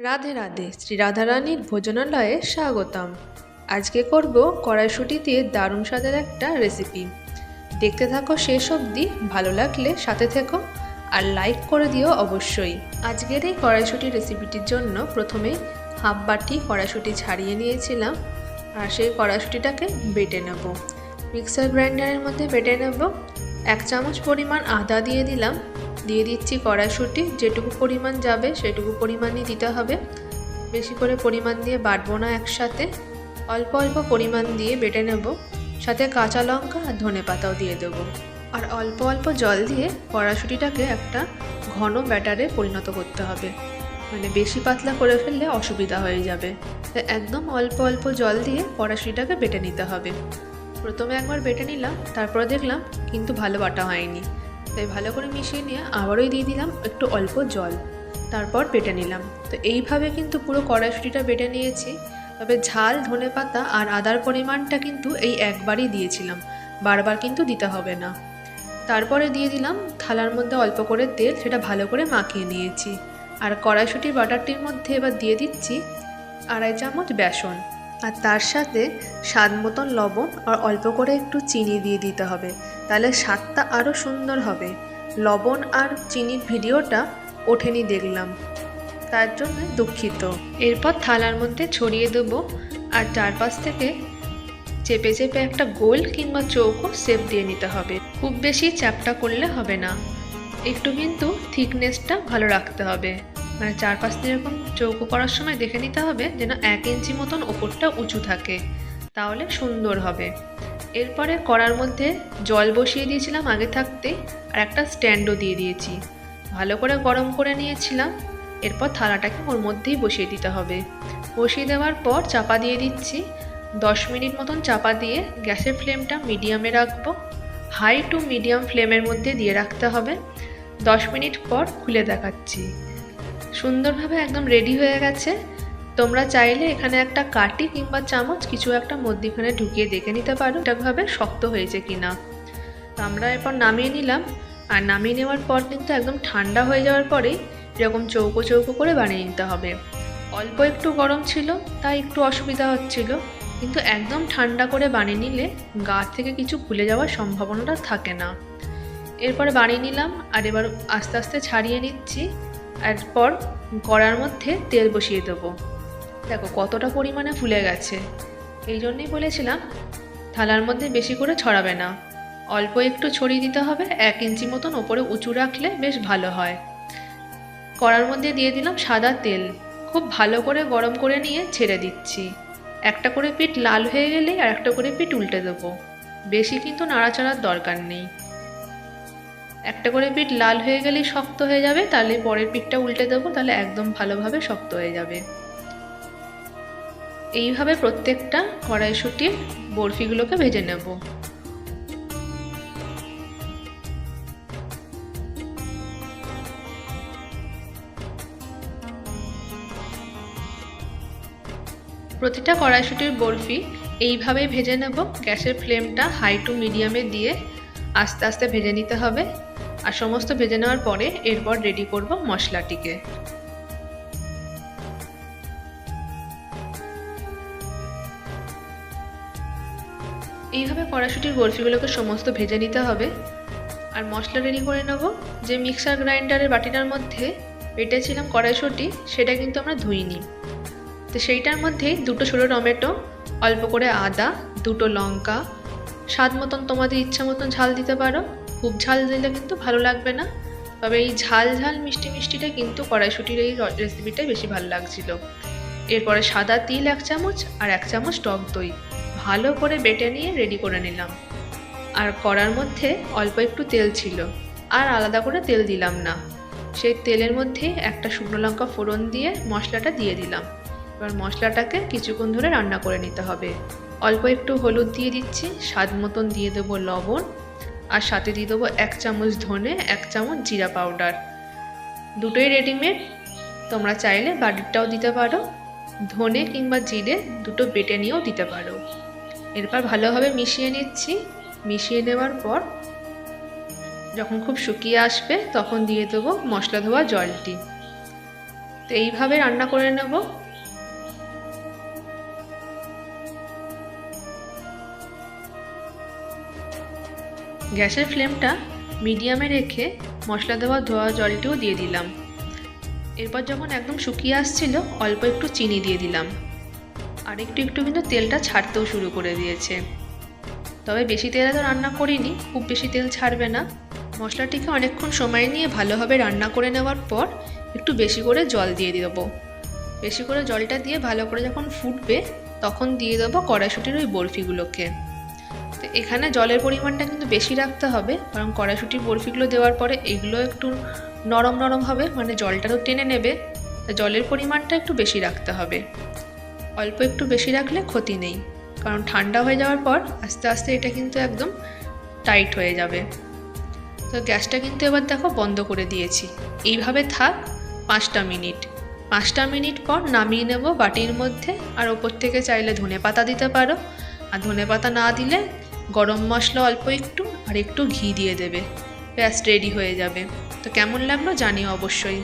রাধে রাধে, শ্রী রাধারানীর ভোজনালয়ে স্বাগতম। আজকে করব কড়াইশুঁটি দিয়ে দারুণ স্বাদের একটা রেসিপি। দেখতে থাকো শেষ অবধি, ভালো লাগলে সাথে থেকো আর লাইক করে দিও অবশ্যই। আজকের এই কড়াইশুঁটি রেসিপিটির জন্য প্রথমে হাফ বাটি কড়াইশুঁটি ছাড়িয়ে নিয়েছিলাম আর সেই কড়াইশুঁটিটাকে বেটে নেব। মিক্সার গ্রাইন্ডারের মধ্যে বেটে নেব। 1 চামচ পরিমাণ আদা দিয়ে দিলাম। দিয়ে দিচ্ছি কড়াইশুঁটি, যেটুকু পরিমাণ যাবে সেটুকু পরিমাণই দিতে হবে। বেশি করে পরিমাণ দিয়ে বাটবো না একসাথে, অল্প অল্প পরিমাণ দিয়ে বেটে নেব। সাথে কাঁচা লঙ্কা আর ধনেপাতাও দিয়ে দেবো। আর অল্প অল্প জল দিয়ে কড়াইশুঁটিটাকে একটা ঘন ব্যাটারে পরিণত করতে হবে, মানে বেশি পাতলা করে ফেললে অসুবিধা হয়ে যাবে। তাই একদম অল্প অল্প জল দিয়ে কড়াইশুঁটিটাকে বেটে নিতে হবে। প্রথমে একবার বেটে নিলাম, তারপরে দেখলাম কিন্তু ভালো বাটা হয়নি, তাই ভালো করে মিশিয়ে নিয়ে আবারই দিয়ে দিলাম একটু অল্প জল, তারপর বেটে নিলাম। তো এইভাবে কিন্তু পুরো কড়াইশুঁটিটা বেটে নিয়েছি। তবে ঝাল, ধনেপাতা আর আদার পরিমাণটা কিন্তু এই একবারই দিয়েছিলাম, বারবার কিন্তু দিতে হবে না। তারপরে দিয়ে দিলাম থালার মধ্যে অল্প করে তেল, সেটা ভালো করে মাখিয়ে নিয়েছি। আর কড়াইশুঁটির বাটারটির মধ্যে এবার দিয়ে দিচ্ছি 2.5 চামচ বেসন, আর তার সাথে স্বাদ মতন লবণ আর অল্প করে একটু চিনি দিয়ে দিতে হবে, তাহলে স্বাদটা আরও সুন্দর হবে। লবণ আর চিনির ভিডিওটা ওঠেনি দেখলাম, তার জন্য দুঃখিত। এরপর থালার মধ্যে ছড়িয়ে দেবো আর চারপাশ থেকে চেপে চেপে একটা গোল কিংবা চৌকো শেপ দিয়ে নিতে হবে। খুব বেশি চ্যাপটা করলে হবে না, একটু কিন্তু থিকনেসটা ভালো রাখতে হবে। মানে চারপাশ দিয়ে এরকম চৌকো করার সময় দেখে নিতে হবে যেন 1 ইঞ্চি মতন ওপরটা উঁচু থাকে, তাহলে সুন্দর হবে। এরপরে কড়ার মধ্যে জল বসিয়ে দিয়েছিলাম আগে থাকতে, আর একটা স্ট্যান্ডও দিয়ে দিয়েছি। ভালো করে গরম করে নিয়েছিলাম। এরপর থালাটাকে ওর মধ্যেই বসিয়ে দিতে হবে। বসিয়ে দেওয়ার পর চাপা দিয়ে দিচ্ছি। 10 মিনিট মতন চাপা দিয়ে গ্যাসের ফ্লেমটা মিডিয়ামে রাখবো। হাই টু মিডিয়াম ফ্লেমের মধ্যে দিয়ে রাখতে হবে। 10 মিনিট পর খুলে দেখাচ্ছি। সুন্দরভাবে একদম রেডি হয়ে গেছে। তোমরা চাইলে এখানে একটা কাঠি কিংবা চামচ কিছু একটা মধ্যিখানে ঢুকিয়ে দেখে নিতে পারো ঠিকঠাকভাবে শক্ত হয়েছে কিনা। তো আমরা এরপর নামিয়ে নিলাম। আর নামিয়ে নেওয়ার পর কিন্তু একদম ঠান্ডা হয়ে যাওয়ার পরেই এরকম চৌকো চৌকো করে বানিয়ে নিতে হবে। অল্প একটু গরম ছিল তাই একটু অসুবিধা হচ্ছিল, কিন্তু একদম ঠান্ডা করে বানিয়ে নিলে গা থেকে কিছু খুলে যাওয়ার সম্ভাবনাটা থাকে না। এরপরে বানিয়ে নিলাম আর এবার আস্তে আস্তে ছাড়িয়ে নিচ্ছি। এরপর কড়ার মধ্যে তেল বসিয়ে দেবো। দেখো কতটা পরিমাণে ফুলে গেছে। এই জন্যই বলেছিলাম থালার মধ্যে বেশি করে ছড়াবে না, অল্প একটু ছড়িয়ে দিতে হবে। 1 ইঞ্চি মতন ওপরে উঁচু রাখলে বেশ ভালো হয়। কড়ার মধ্যে দিয়ে দিলাম সাদা তেল, খুব ভালো করে গরম করে নিয়ে ছেড়ে দিচ্ছি। একটা করে পিঠ লাল হয়ে গেলেই আর একটা করে পিঠ উল্টে দেবো, বেশি কিন্তু নাড়াচাড়ার দরকার নেই। একটা করে পিঠ লাল হয়ে গেলেই শক্ত হয়ে যাবে, তাহলে পরের পিঠটা উল্টে দেবো, তাহলে একদম ভালোভাবে শক্ত হয়ে যাবে। এইভাবে প্রত্যেকটা কড়াইশুঁটির বরফিগুলোকে ভেজে নেব। প্রতিটা কড়াইশুঁটির বরফি এইভাবেই ভেজে নেব। গ্যাসের ফ্লেমটা হাই টু মিডিয়ামে দিয়ে আস্তে আস্তে ভেজে নিতে হবে। আর সমস্ত ভেজে নেওয়ার পরে এরপর রেডি করব মশলাটিকে। এইভাবে কড়াইশুঁটির বরফিগুলোকে সমস্ত ভেজে নিতে হবে। আর মশলা রেডি করে নেব। যে মিক্সার গ্রাইন্ডারের বাটিটার মধ্যে বেটেছিলাম কড়াইশুঁটি, সেটা কিন্তু আমরা ধুইনি। তো সেইটার মধ্যেই 2টো ছোটো টমেটো, অল্প করে আদা, 2টো লঙ্কা, স্বাদ মতন তোমাদের ইচ্ছা মতন ঝাল দিতে পারো। খুব ঝাল দিলে কিন্তু ভালো লাগবে না, তবে এই ঝাল ঝাল মিষ্টি মিষ্টিটা কিন্তু কড়াইশুঁটির এই রেসিপিটাই বেশি ভালো লাগছিল। এরপরে সাদা তিল 1 চামচ আর 1 চামচ টক দই ভালো করে বেটে নিয়ে রেডি করে নিলাম। আর কড়ার মধ্যে অল্প একটু তেল ছিল, আর আলাদা করে তেল দিলাম না। সেই তেলের মধ্যে একটা শুকনো লঙ্কা ফোড়ন দিয়ে মশলাটা দিয়ে দিলাম। এবার মশলাটাকে কিছুক্ষণ ধরে রান্না করে নিতে হবে। অল্প একটু হলুদ দিয়ে দিচ্ছি, স্বাদ মতন দিয়ে দেবো লবণ, আর সাথে দিয়ে দেবো 1 চামচ ধনে, 1 চামচ জিরা পাউডার। দুটোই রেডিমেড, তোমরা চাইলে বাড়িরটাও দিতে পারো। ধনে কিংবা জিরে দুটো বেটে নিয়েও দিতে পারো। এরপর ভালোভাবে মিশিয়ে নিচ্ছি। মিশিয়ে নেওয়ার পর যখন খুব শুকিয়ে আসবে তখন দিয়ে দেবো মশলা ধোয়া জলটি। তো এইভাবে রান্না করে নেব। গ্যাসের ফ্লেমটা মিডিয়ামে রেখে মশলা দেওয়া ধোয়া জলটিও দিয়ে দিলাম। এরপর যখন একদম শুকিয়ে আসছিল অল্প একটু চিনি দিয়ে দিলাম, আর একটু কিন্তু তেলটা ছাড়তেও শুরু করে দিয়েছে। তবে বেশি তেলে তো রান্না করিনি, খুব বেশি তেল ছাড়বে না। মশলাটিকে অনেকক্ষণ সময় নিয়ে ভালোভাবে রান্না করে নেওয়ার পর একটু বেশি করে জল দিয়ে দেবো। বেশি করে জলটা দিয়ে ভালো করে যখন ফুটবে তখন দিয়ে দেবো কড়াইশুঁটির ওই বরফিগুলোকে। তো এখানে জলের পরিমাণটা কিন্তু বেশি রাখতে হবে, কারণ কড়াইশুঁটির বরফিগুলো দেওয়ার পরে এগুলো একটু নরম নরম হবে, মানে জলটা তো টেনে নেবে। তো জলের পরিমাণটা একটু বেশি রাখতে হবে। অল্প একটু বেশি রাখলে ক্ষতি নেই, কারণ ঠান্ডা হয়ে যাওয়ার পর আস্তে আস্তে এটা কিন্তু একদম টাইট হয়ে যাবে। তো গ্যাসটা কিন্তু এবার দেখো বন্ধ করে দিয়েছি। এইভাবে থাক 5টা মিনিট। 5টা মিনিট পর নামিয়ে নেব বাটির মধ্যে। আর ওপর থেকে চাইলে ধনেপাতা দিতে পারো, আর ধনেপাতা না দিলে গরম মশলা অল্প একটু আর একটু ঘি দিয়ে দেবে, ব্যাস রেডি হয়ে যাবে। তো কেমন লাগলো জানিও অবশ্যই।